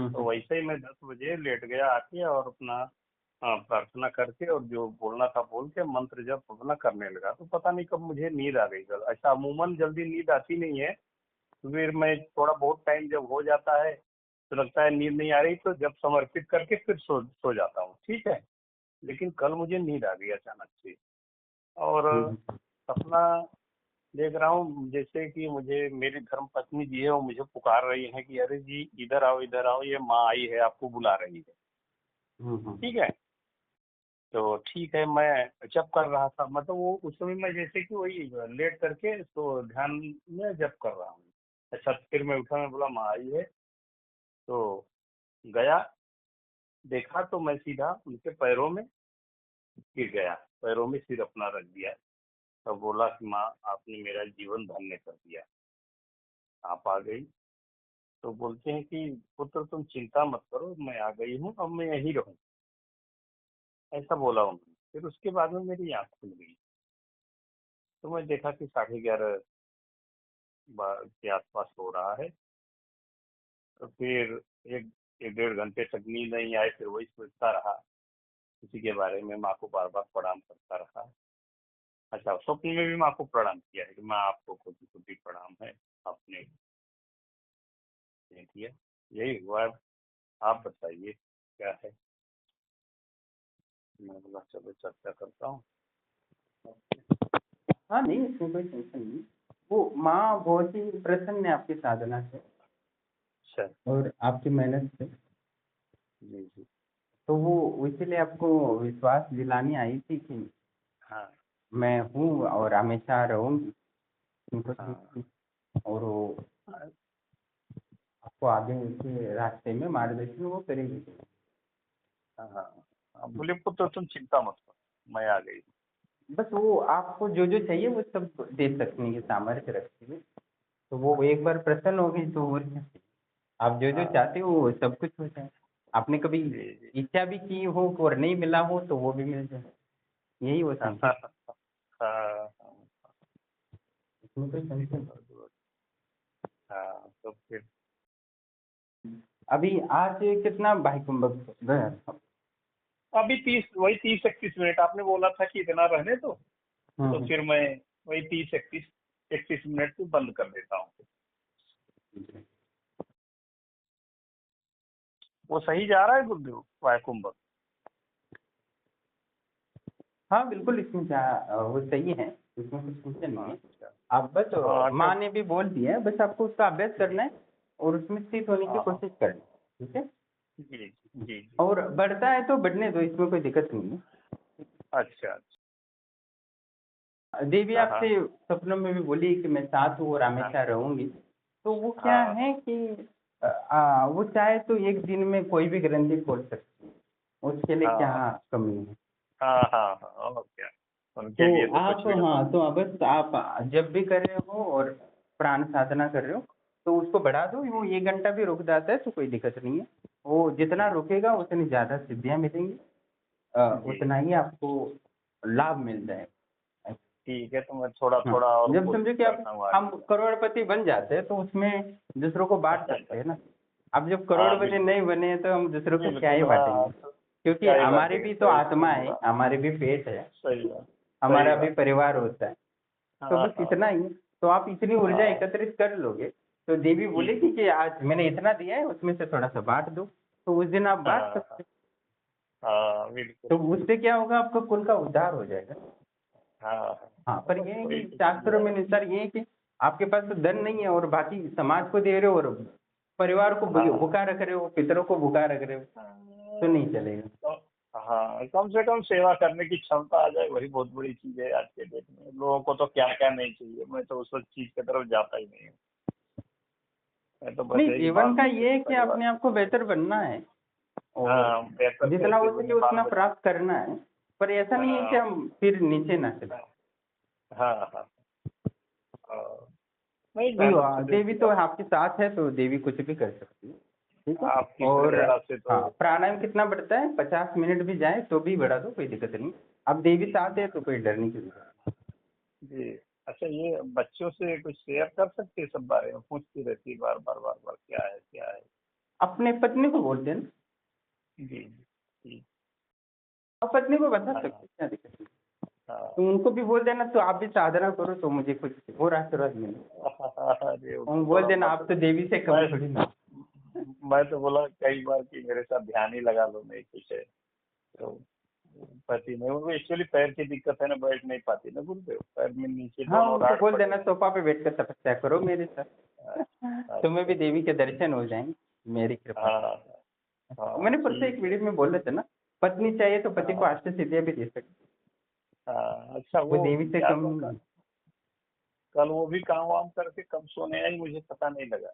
तो हम्म। वैसे ही मैं 10 बजे लेट गया आके और अपना प्रार्थना करके और जो बोलना था बोल के मंत्र जब अपना करने लगा, तो पता नहीं कब मुझे नींद आ गई सर। ऐसा अमूमन जल्दी नींद आती नहीं है, फिर मैं थोड़ा बहुत टाइम जब हो जाता है तो लगता है नींद नहीं आ रही, तो जब समर्पित करके फिर सो जाता हूँ, ठीक है। लेकिन कल मुझे नींद आ गई अचानक से, और हम्म। सपना देख रहा हूँ जैसे कि मुझे मेरी धर्म पत्नी जी है वो मुझे पुकार रही है कि अरे जी इधर आओ, ये माँ आई है आपको बुला रही है, हम्म। ठीक है। तो ठीक है, मैं जप कर रहा था, मतलब वो उस समय मैं जैसे कि वही लेट करके तो ध्यान में जप कर रहा हूँ। अच्छा, फिर मैं उठा, मैं बोला माँ आई है, तो गया, देखा तो मैं सीधा उनके पैरों में गिर गया, पैरों में सिर अपना रख दिया। तो बोला कि माँ आपने मेरा जीवन धन्य कर दिया, आप आ गई। तो बोलते हैं कि पुत्र तुम चिंता मत करो, मैं आ गई हूँ, अब मैं यहीं रहूँ, ऐसा बोला उन्होंने। फिर उसके बाद में मेरी आँख खुल गई, तो मैं देखा कि 11:30 के आसपास हो रहा है। तो फिर एक 1 1.5 घंटे तक नींद नहीं आई, फिर वही सोचता रहा उसी के बारे में, माँ को बार बार प्रणाम करता रहा। अच्छा, स्वप्न में भी माँ को प्रणाम किया है कि माँ आपको कोटि कोटि प्रणाम है, आपने ये किया, यही हुआ है। आप बताइए क्या है। मैं बोला चलो चर्चा करता हूँ। हाँ नहीं, इसमें कोई टेंशन नहीं। वो माँ बहुत ही प्रसन्न है आपकी साधना से अच्छा। और आपकी मेहनत से। जी जी। तो वो इसीलिए आपको विश्वास दिलाने आई थी कि हाँ मैं हूँ और हमेशा रहूंगी उनको हाँ सीखती। और वो हाँ आपको आगे के रास्ते में मार्गदर्शन वो करेगी। हाँ हाँ, बोले पुत्र तुम चिंता मत करो, मैं आ गई। बस वो आपको जो जो चाहिए वो सब दे सकने की सामर्थ्य रखती है। तो वो एक बार प्रसन्न हो गई तो और क्या चाहिए? आप जो जो हाँ चाहते हो वो सब कुछ हो जाए। आपने कभी जी जी। इच्छा भी की हो और नहीं मिला हो तो वो भी मिल जाए। यही वो हाँ हाँ संकेत। हाँ इसमें कोई संकेत। हाँ, तो फिर अभी आज कितना भाई कुंभक गया था? अभी 30 वही 30 31 मिनट आपने बोला था कि इतना रहने दो, तो हम्म। फिर मैं वही 30 31 मिनट को बंद कर देता हूँ। वो सही जा रहा है गुरुदेव वायुकुंभ? हाँ बिल्कुल, इसमें क्या वो सही है। इसमें कुछ टेंशन नहीं है। अच्छा। आप बस हाँ माँ अच्छा। ने भी बोल दिया है, बस आपको उसका अभ्यास करना है और उसमें स्थित होने की हाँ हाँ कोशिश करनी है। ठीक है। जी जी जी जी। और बढ़ता है तो बढ़ने दो, इसमें कोई दिक्कत नहीं है। अच्छा अच्छा। देवी हाँ आपसे हाँ सपनों में भी बोली कि मैं साथ हूँ और हाँ हमेशा रहूंगी। तो वो क्या हाँ है कि वो चाहे तो एक दिन में कोई भी ग्रंथि खोल सकती है। उसके लिए क्या हाँ कमी है? हाँ हाँ हाँ, और क्या, तो उनके लिए तो आप, कुछ भी हाँ असंभव। तो बस आप जब भी कर रहे हो और प्राण साधना कर रहे हो तो उसको बढ़ा दो। वो जी 1 घंटा भी रुक जाता है तो कोई दिक्कत नहीं है। वो जितना जी रुकेगा उतनी ज़्यादा सिद्धियाँ मिलेंगी। जी। उतना ही आपको लाभ मिल जाएगा। ठीक है, तो मैं थोड़ा हाँ, थोड़ा और जब समझो कोशिश कि आप करता हूँ हम आगे का। करोड़पति बन जाते हैं तो उसमें दूसरों को बांट सकते हैं ना। अब जब हाँ करोड़पति बिल्कुल नहीं बने हैं तो हम दूसरों को क्या ही बिल्कुल, बांटेंगे? हाँ तो क्योंकि क्या ही हमारी बातें, भी तो सही आत्मा सही है, बात। हमारे भी पेट है, सही बात। सही हमारा भी बात। परिवार होता है। तो हाँ बस हाँ इतना ही। तो आप इतनी ऊर्जा हाँ। एकत्रित कर लोगे तो देवी जी बोलेगी जी। कि आज मैंने इतना दिया है उसमें से थोड़ा सा बांट दो। तो उस दिन आप बांट हाँ हाँ सकते हाँ बिल्कुल। हो। तो उससे क्या होगा, आपका कुल का उद्धार हो जाएगा। हाँ हाँ हाँ, पर बस ये है कि वही तो चीज शास्त्रों है। में अनुसार ये है कि आपके पास तो धन नहीं है और बाकी समाज को दे रहे हो और परिवार को हाँ भूखा रख रहे हो, पितरों को भूखा रख रहे हो, तो नहीं चलेगा। तो हाँ, कम से कम सेवा करने की क्षमता आ जाए, वही बहुत बड़ी चीज है आज के डेट में। लोगों को तो क्या क्या नहीं चाहिए, मैं तो उस चीज की तरफ जाता ही नहीं हूँ। मैं तो बस नहीं, यही जीवन बाल का बच्चे ये है कि परिवार अपने आप को बेहतर बनना है और हाँ बेहतर जितना कैसे हो बने, सके बाल उतना बच्चे। प्राप्त करना है। पर ऐसा नहीं है कि हाँ हम फिर नीचे ना चले। हाँ हाँ हाँ। नहीं, तो मेहनत तो देवी देखिए तो आप, आपके साथ है तो देवी कुछ भी कर सकती है। ठीक है। आपकी और प्रेरणा से तो। हाँ, प्राणायाम कितना बढ़ता है? 50 मिनट भी जाए तो भी बढ़ा दो, कोई दिक्कत नहीं। अब देवी साथ है तो कोई डरने की जरूरत जी। अच्छा, ये बच्चों से कुछ शेयर कर सकते हैं सब बारे में, पूछती रहती है बार बार बार बार क्या है क्या है। अपने पत्नी को बोल देना। जी जी। आप पत्नी को बता हाँ सकते हैं, क्या दिक्कत है। हाँ। तो उनको भी बोल देना, तो आप भी साधना करो तो मुझे कुछ और आशीर्वाद मिले। अरे वो और तो बोल थोड़ा देना मत। आप तो देवी से कम मैं थोड़ी ना। मैं तो बोला कई बार कि मेरे साथ ध्यान ही लगा लो, नहीं कुछ है तो पति नहीं, उनको एक्चुअली पैर की दिक्कत है ना, बैठ नहीं पाती ना गुरुदेव, पैर में नीचे हाँ, दोनों उनको राड बोल पड़े देना हैं। सोफा पे बैठकर तपस्या करो मेरे साथ। अच्छा तुम्हें भी अच्छा। देवी के दर्शन हो जाएंगे, मेरी कृपा हाँ से। हाँ मैंने परसों एक ठीक है। वीडियो में बोला था ना, पत्नी चाहिए तो पति को हाँ अष्ट सिद्धियां भी दे सकते। हाँ। अच्छा वो वो देवी से क्या कम तो नहीं है। कल वो भी काम वाम करके कब सोने आई मुझे पता नहीं लगा।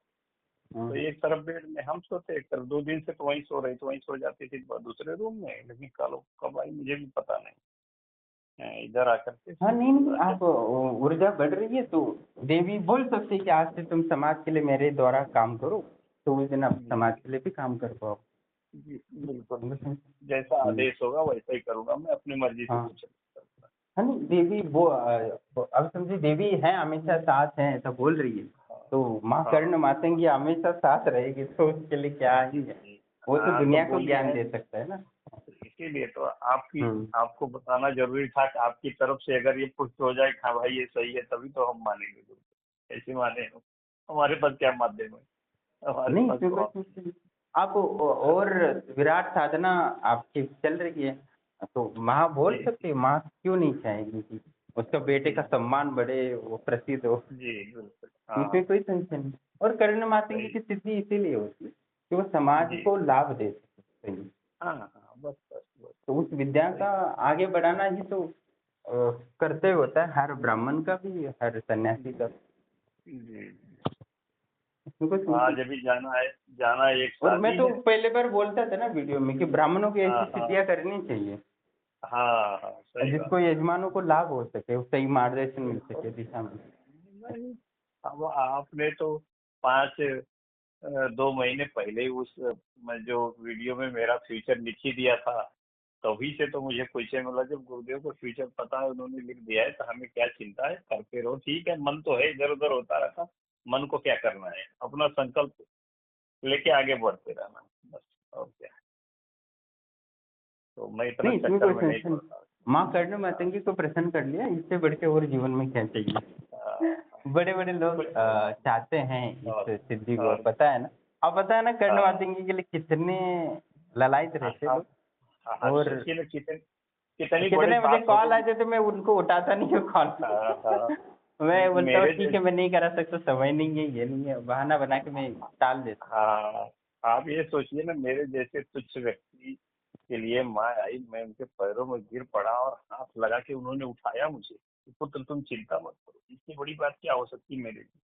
तो हाँ। एक तरफ बेड में हम सोते, एक तरफ 2 दिन से तो वहीं सो रही, तो वहीं सो जाती थी दूसरे रूम में, लेकिन कल कब आई मुझे भी पता नहीं। इधर आकर के हाँ, नहीं नहीं, अच्छा। आप ऊर्जा बढ़ रही है तो देवी बोल सकती है कि आज से तुम समाज के लिए मेरे द्वारा काम करो, तो उस दिन आप जी समाज के लिए भी काम कर पाओ। जी बिल्कुल हम्म। बिल्कुल। जैसा आदेश होगा वैसा ही करूंगा, मैं अपनी मर्जी से हाँ। कुछ नहीं करूंगा। हाँ, नहीं देवी वो अब समझिए देवी है, हमेशा साथ है ऐसा बोल रही है। हाँ तो माँ हाँ। कर्ण मातेंगी हमेशा साथ रहेगी, तो उसके लिए क्या ही है। जी। वो तो हाँ तो दुनिया को बोली ज्ञान है, दे सकता है ना। तो इसीलिए तो आपकी हम्म। आपको बताना जरूरी था कि आपकी तरफ से अगर ये पुष्ट हो जाए कि हाँ भाई ये सही है, तभी तो हम मानेंगे गुरु। ऐसे माने हो, हमारे पास क्या माध्यम है, हमारे नहीं, पास इसमें तो कोई आप ही समस्या नहीं। आप और विराट साधना आपकी चल रही है, तो माँ बोल जी सकती है, माँ क्यों नहीं चाहेगी कि उसका बेटे जी का सम्मान बढ़े, वो प्रसिद्ध हो। जी बिल्कुल। इसमें हाँ कोई संशय नहीं। और कर्ण मातेंगी सही। की सिद्धि इसीलिए होती है कि वो समाज जी को लाभ दे सके। हाँ हाँ बस बस बस। तो उस विद्या का सही। आगे बढ़ाना ही तो कर्तव्य होता है, हर ब्राह्मण का भी, हर सन्यासी का भी। जी। इसमें कोई संशय आज नहीं। अभी जाना है, एक और मैं शादी तो है। पहले बार बोलता था ना वीडियो में कि ब्राह्मणों की हाँ ऐसी हाँ सिद्धियां करनी चाहिए हाँ हाँ सही बात। जिसको यजमानों को लाभ हो सके, सही मार्गदर्शन मिल बिल्कुल। सके दिशा में। नहीं, अब आपने तो 2 महीने पहले ही उस जो वीडियो में मेरा फ्यूचर लिख ही दिया था, तभी से तो मुझे क्वेश्चन मिला, जब गुरुदेव को फ्यूचर पता है, उन्होंने लिख दिया है, तो हमें क्या चिंता है, करते रहो। ठीक है, मन तो है इधर उधर होता रहता, मन को क्या करना है, अपना संकल्प लेके आगे बढ़ते रहना बस, और क्या। तो मैं इतना नहीं, इसमें चक्कर कोई में नहीं टेंशन नहीं। पड़ता। माँ कर्ण मातंगी को प्रसन्न कर लिया, इससे बढ़ के और जीवन में क्या चाहिए। बड़े बड़े लोग कुछ चाहते हैं इस और सिद्धि को, और पता है ना। अब पता है ना कर्ण हाँ मातंगी के लिए कितने ललायत रहते आप लोग। आप और सोचिए ना, कितनी कितनी बड़ी कितने मुझे बात कॉल होगी। आते थे, मैं उनको उठाता नहीं हूँ कॉल। हाँ हाँ। मैं बोलता हूँ मेरे ठीक है, जैसे मैं नहीं करा सकता, समय नहीं है, ये नहीं है, बहाना बना के मैं टाल देता हाँ, आप ये सोचिए ना, मेरे जैसे तुच्छ व्यक्ति के लिए माँ आई, मैं उनके पैरों में गिर पड़ा और हाथ लगा के उन्होंने उठाया मुझे कि पुत्र तुम चिंता मत करो, इससे बड़ी बात क्या हो सकती है मेरे लिए।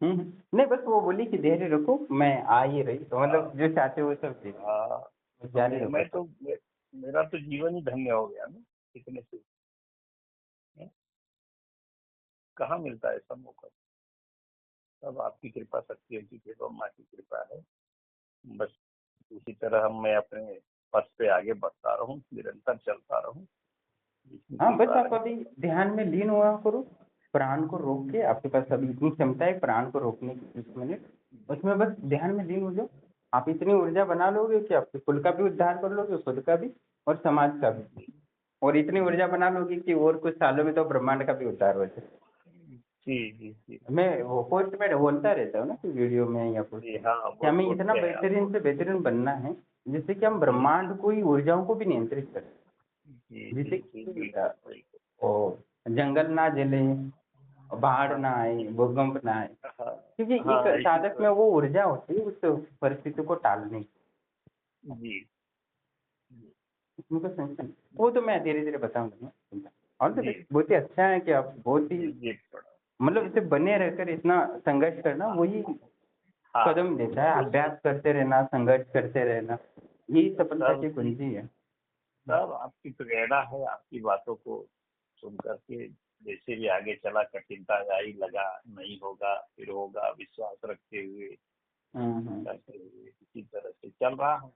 हूँ। नहीं, बस वो बोली कि धैर्य रखो, मैं आ ही रही, तो मतलब हाँ जो चाहते हो वो सब दे हाँ। दो, तो जारी रखो सब। मेरा तो जीवन ही धन्य हो गया ना, इतने से। हैं? कहाँ मिलता है ऐसा मौका। सब आपकी कृपा, शक्ति की कृपा, माँ की कृपा है। बस इसी तरह हम मैं अपने पथ पे आगे बढ़ता रहूं, निरंतर चलता रहूं, इसकी हाँ, बस कृपा आप रहे। अभी ध्यान में लीन हुआ करो, प्राण को रोक के, आपके पास अभी इतनी क्षमता है प्राण को रोकने की 30 मिनट, उसमें बस ध्यान में लीन हो जाओ। आप इतनी ऊर्जा बना लोगे कि आपके कुल का भी उद्धार कर लोगे, खुद का भी और समाज का भी। और इतनी ऊर्जा बना लोगे कि और कुछ सालों में तो ब्रह्मांड का भी उद्धार हो जाए। जी जी जी। मैं वो पोस्ट में बोलता रहता हूँ ना कि वीडियो में या कुछ जी में, हाँ, कि हमें इतना बोलते हैं आप बेहतरीन से बेहतरीन बनना है जिससे कि हम जी ब्रह्मांड को ही ऊर्जाओं को भी नियंत्रित करें। जी जी जिससे जी कि बिल्कुल बिल्कुल। वो जंगल ना जले, बाढ़ हाँ ना आए, भूकंप ना आए। हाँ क्योंकि एक हाँ इसी साधक तरह। में वो ऊर्जा होती है उस परिस्थिति को टालने की। जी जी इसमें कोई संशय नहीं। वो तो मैं धीरे धीरे बताऊंगा। और तो जी बहुत ही अच्छा है कि आप बहुत ही, जी पढ़ा। मतलब जी इसे बने रहकर इतना संघर्ष करना, हाँ वही हाँ। कदम देता है। उस अभ्यास करते रहना, संघर्ष करते रहना, यही सफलता की सबकी कुंजी है। सब आपकी प्रेरणा है, आपकी बातों को सुन करके जैसे भी आगे चला, कठिनता आई, लगा नहीं होगा फिर होगा, विश्वास रखते हुए हम्म। करते हुए इसी तरह से चल रहा हूँ।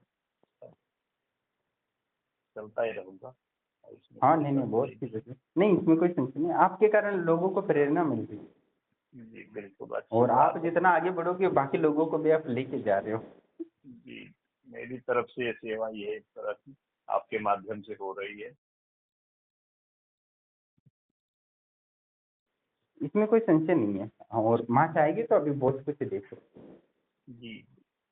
चलता ही रहूंगा, और इसमें हाँ, कोई नहीं नहीं, संशय बहुत नहीं। ही बढ़िया। नहीं, इसमें कोई संशय नहीं, आपके कारण लोगों को प्रेरणा मिल रही है। जी बिल्कुल, अच्छी और आप बात है। जितना आगे बढ़ोगे बाकी लोगों को भी आप लेके जा रहे हो। जी, मेरी तरफ से ये सेवा ये एक तरह की आपके माध्यम से हो रही है। इसमें कोई संशय नहीं है, और माँ चाहेगी तो अभी बहुत कुछ देख सकते हो। जी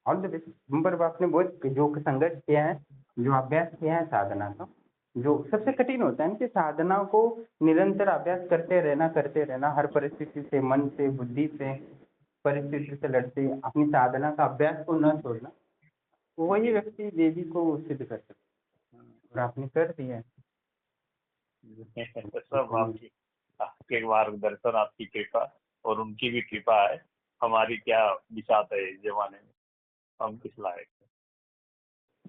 ऑल द बेस्ट। पर आपने बहुत जो संघर्ष किया है, जो अभ्यास किया है साधना का, जो सबसे जी कठिन होता है ना कि साधना को निरंतर अभ्यास करते रहना, हर परिस्थिति से, मन से, बुद्धि से, जी परिस्थिति से लड़ते अपनी साधना का अभ्यास को न छोड़ना, वही जी। व्यक्ति देवी को सिद्ध कर सकता है, और आपने कर दिया है। सब आपकी आपके मार्गदर्शन, आपकी कृपा और उनकी भी कृपा है। हमारी क्या बिसात है इस जमाने में, हम किस लायक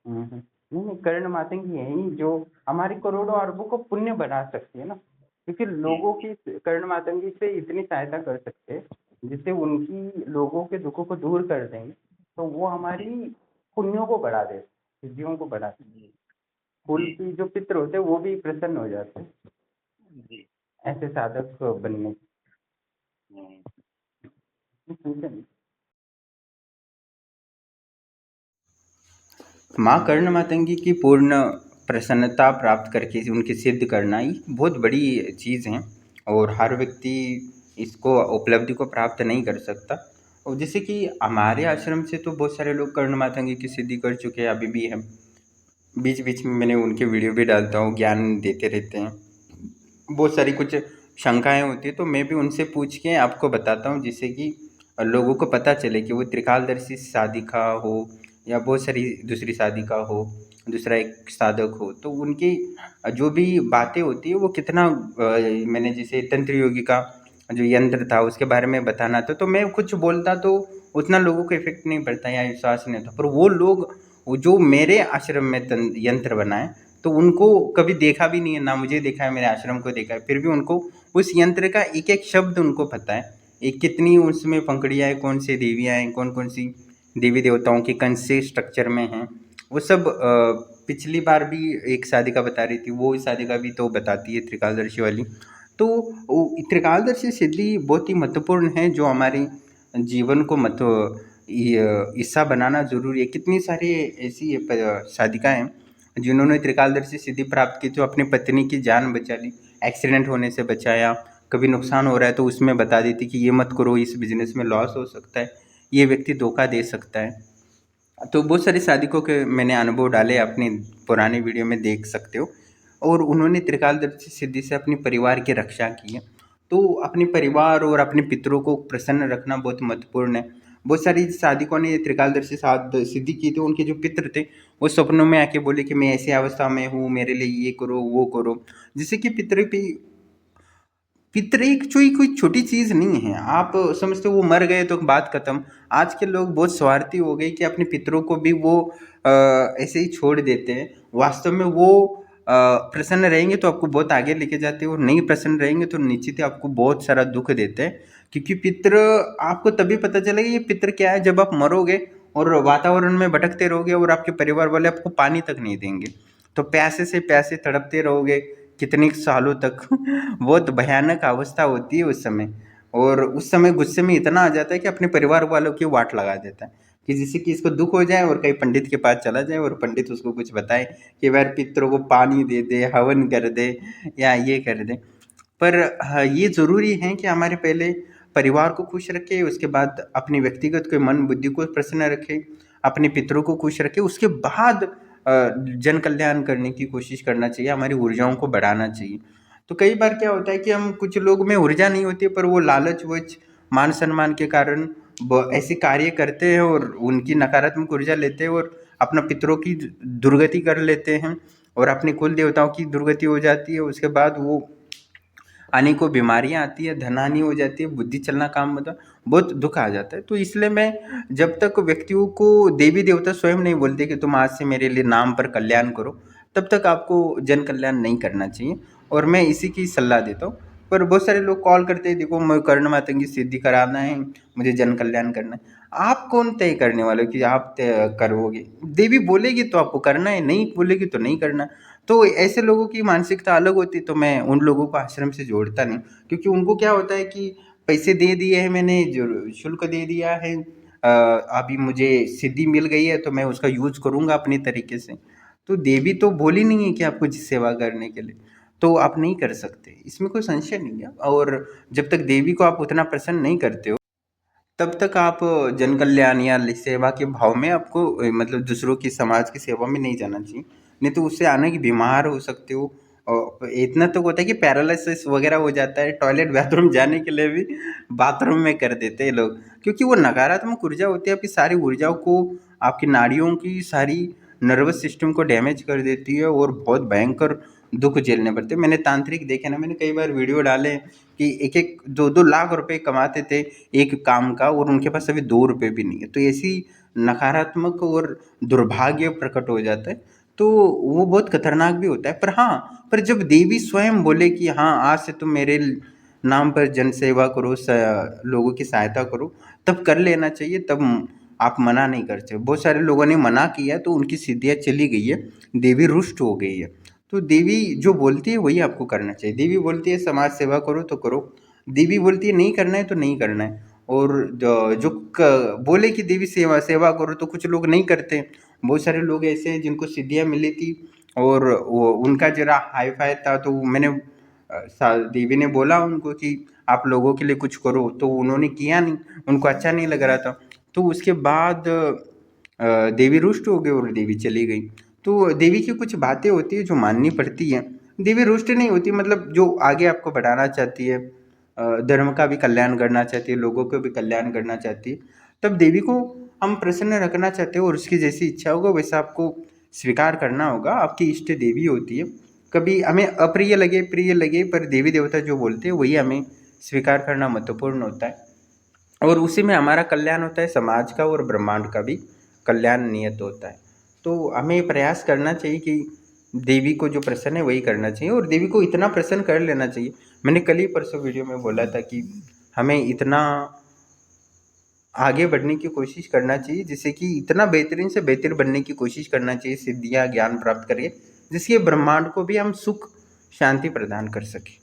हैं। नहीं नहीं, कर्ण मातेंगी यही जो हमारी करोड़ों अरबों को पुण्य बना सकती है ना, क्योंकि जी लोगों जी की कर्ण मातेंगी से इतनी सहायता कर सकते हैं जिससे उनकी लोगों के दुखों को दूर कर देंगे, तो वो जी हमारी पुण्यों को बढ़ा देते, सिद्धियों को बढ़ा देते। जी कुल जी की जो पितृ होते हैं वो भी प्रसन्न हो जाते हैं जी। ऐसे साधक बनने हम्म। की। माँ कर्ण मातंगी की पूर्ण प्रसन्नता प्राप्त करके उनकी सिद्ध करना ही बहुत बड़ी चीज़ है, और हर व्यक्ति इसको उपलब्धि को प्राप्त नहीं कर सकता। और जैसे कि हमारे आश्रम से तो बहुत सारे लोग कर्ण मातंगी की सिद्धि कर चुके हैं, अभी भी हैं। बीच बीच में मैंने उनके वीडियो भी डालता हूँ, ज्ञान देते रहते हैं। बहुत सारी कुछ शंकाएं होती है तो मैं भी उनसे पूछ के आपको बताता हूँ, जिससे कि लोगों को पता चले कि वो त्रिकालदर्शी साधिका हो या बहुत सारी दूसरी साधिका हो, दूसरा एक साधक हो, तो उनकी जो भी बातें होती है वो कितना मैंने जैसे तंत्र योगी का जो यंत्र था उसके बारे में बताना था, तो मैं कुछ बोलता तो उतना लोगों को इफेक्ट नहीं पड़ता या विश्वास नहीं होता, पर वो लोग वो जो मेरे आश्रम में यंत्र बनाए तो उनको कभी देखा भी नहीं है, ना मुझे देखा है, मेरे आश्रम को देखा है, फिर भी उनको उस यंत्र का एक एक शब्द उनको पता है, एक कितनी उसमें पंखुड़ियाँ हैं, कौन सी देवियाँ हैं, कौन कौन सी देवी देवताओं के कौन से स्ट्रक्चर में हैं, वो सब पिछली बार भी एक साधिका बता रही थी, वो साधिका भी तो बताती है त्रिकालदर्शी वाली। तो त्रिकालदर्शी सिद्धि बहुत ही महत्वपूर्ण है, जो हमारे जीवन को हिस्सा बनाना जरूरी है। कितनी सारी ऐसी साधिकाएं हैं जिन्होंने त्रिकालदर्शी सिद्धि प्राप्त की, जो अपनी पत्नी की जान बचा ली, एक्सीडेंट होने से बचाया, कभी नुकसान हो रहा है तो उसमें बता देती कि ये मत करो, इस बिजनेस में लॉस हो सकता है, ये व्यक्ति धोखा दे सकता है। तो बहुत सारे साधकों के मैंने अनुभव डाले, अपनी पुराने वीडियो में देख सकते हो, और उन्होंने त्रिकालदर्शी सिद्धि से अपने परिवार की रक्षा की है। तो अपने परिवार और अपने पितरों को प्रसन्न रखना बहुत महत्वपूर्ण है। बहुत सारी साधकों ने त्रिकालदर्शी सिद्धि की, तो उनके जो पितर थे वो सपनों में आके बोले कि मैं ऐसी अवस्था में हूँ, मेरे लिए ये करो वो करो, जिससे कि पितर भी पितर एक कोई छोटी चीज़ नहीं है। आप समझते हो वो मर गए तो बात खत्म। आज के लोग बहुत स्वार्थी हो गए कि अपने पितरों को भी वो ऐसे ही छोड़ देते हैं। वास्तव में वो प्रसन्न रहेंगे तो आपको बहुत आगे लेके जाते हैं, और नहीं प्रसन्न रहेंगे तो निश्चित ही आपको बहुत सारा दुख देते हैं। क्योंकि पितर आपको तभी पता चलेगा ये पितर क्या है, जब आप मरोगे और वातावरण में भटकते रहोगे और आपके परिवार वाले आपको पानी तक नहीं देंगे, तो प्यासे से प्यासे तड़पते रहोगे कितने सालों तक। बहुत भयानक अवस्था होती है उस समय, और उस समय गुस्से में इतना आ जाता है कि अपने परिवार वालों की वाट लगा देता है कि जिससे कि इसको दुख हो जाए और कहीं पंडित के पास चला जाए और पंडित उसको कुछ बताए कि यार पितरों को पानी दे दे, हवन कर दे या ये कर दे। पर हाँ, ये ज़रूरी है कि हमारे पहले परिवार को खुश रखें, उसके बाद अपनी व्यक्तिगत को मन बुद्धि को प्रसन्न रखें, अपने पितरों को खुश रखें, उसके बाद जन कल्याण करने की कोशिश करना चाहिए, हमारी ऊर्जाओं को बढ़ाना चाहिए। तो कई बार क्या होता है कि हम कुछ लोग में ऊर्जा नहीं होती, पर वो लालच वच मान सम्मान के कारण ऐसे कार्य करते हैं और उनकी नकारात्मक ऊर्जा लेते हैं और अपना पितरों की दुर्गति कर लेते हैं, और अपने कुल देवताओं की दुर्गति हो जाती है। उसके बाद वो अनेकों बीमारियां आती है, धन हानि हो जाती है, बुद्धि चलना काम मतलब बहुत दुख आ जाता है। तो इसलिए मैं जब तक व्यक्तियों को देवी देवता स्वयं नहीं बोलते कि तुम आज से मेरे लिए नाम पर कल्याण करो, तब तक आपको जन कल्याण नहीं करना चाहिए, और मैं इसी की सलाह देता हूँ। पर बहुत सारे लोग कॉल करते हैं, देखो मैं कर्ण मातंगी सिद्धि कराना है, मुझे जन कल्याण करना है। आप कौन तय करने वाले हो कि आप तय करोगे? देवी बोलेगी तो आपको करना है, नहीं बोलेगी तो नहीं करना। तो ऐसे लोगों की मानसिकता अलग होती है, तो मैं उन लोगों को आश्रम से जोड़ता नहीं, क्योंकि उनको क्या होता है कि पैसे दे दिए हैं मैंने, जो शुल्क दे दिया है, अभी मुझे सिद्धि मिल गई है तो मैं उसका यूज करूंगा अपनी तरीके से। तो देवी तो बोली नहीं है कि आपको सेवा करने के लिए, तो आप नहीं कर सकते, इसमें कोई संशय नहीं है। और जब तक देवी को आप उतना प्रसन्न नहीं करते हो तब तक आप जन कल्याण या सेवा के भाव में आपको मतलब दूसरों की समाज की सेवा में नहीं जाना चाहिए। नहीं तो उससे आने की बीमार हो सकते हो। और इतना तो होता है कि पैरालिसिस वगैरह हो जाता है, टॉयलेट बाथरूम जाने के लिए भी बाथरूम में कर देते हैं लोग, क्योंकि वो नकारात्मक ऊर्जा होती है, आपकी सारी ऊर्जाओं को, आपकी नाड़ियों की सारी नर्वस सिस्टम को डैमेज कर देती है और बहुत भयंकर दुख झेलने पड़ते हैं। मैंने तांत्रिक देखे ना, मैंने कई बार वीडियो डाले कि 1-1 2-2 लाख रुपए कमाते थे एक काम का, और उनके पास अभी 2 रुपए भी नहीं है। तो ऐसी नकारात्मक और दुर्भाग्य प्रकट हो जाता है, तो वो बहुत खतरनाक भी होता है। पर हाँ, पर जब देवी स्वयं बोले कि हाँ आज से तुम मेरे नाम पर जन सेवा करो, लोगों की सहायता करो, तब कर लेना चाहिए, तब आप मना नहीं कर सकते। बहुत सारे लोगों ने मना किया तो उनकी सिद्धियाँ चली गई है, देवी रुष्ट हो गई है। तो देवी जो बोलती है वही आपको करना चाहिए। देवी बोलती है समाज सेवा करो तो करो, देवी बोलती है नहीं करना है तो नहीं करना है। और जो बोले कि देवी सेवा सेवा करो तो कुछ लोग नहीं करते। बहुत सारे लोग ऐसे हैं जिनको सिद्धियाँ मिली थी और वो उनका जरा हाई फाई था, तो मैंने देवी ने बोला उनको कि आप लोगों के लिए कुछ करो, तो उन्होंने किया नहीं, उनको अच्छा नहीं लग रहा था। तो उसके बाद देवी रुष्ट हो गई और देवी चली गई। तो देवी की कुछ बातें होती है जो माननी पड़ती है। देवी रुष्ट नहीं होती, मतलब जो आगे आपको बढ़ाना चाहती है, धर्म का भी कल्याण करना चाहती है, लोगों को भी कल्याण करना चाहती है, तब देवी को हम प्रसन्न रखना चाहते हैं और उसकी जैसी इच्छा होगा वैसा आपको स्वीकार करना होगा। आपकी इष्ट देवी होती है, कभी हमें अप्रिय लगे प्रिय लगे, पर देवी देवता जो बोलते हैं वही हमें स्वीकार करना महत्वपूर्ण होता है, और उसी में हमारा कल्याण होता है, समाज का और ब्रह्मांड का भी कल्याण नियत होता है। तो हमें प्रयास करना चाहिए कि देवी को जो प्रसन्न है वही करना चाहिए, और देवी को इतना प्रसन्न कर लेना चाहिए। मैंने कल ही परसों वीडियो में बोला था कि हमें इतना आगे बढ़ने की कोशिश करना चाहिए, जिससे कि इतना बेहतरीन से बेहतर बनने की कोशिश करना चाहिए, सिद्धियाँ ज्ञान प्राप्त करके, जिससे ब्रह्मांड को भी हम सुख शांति प्रदान कर सकें।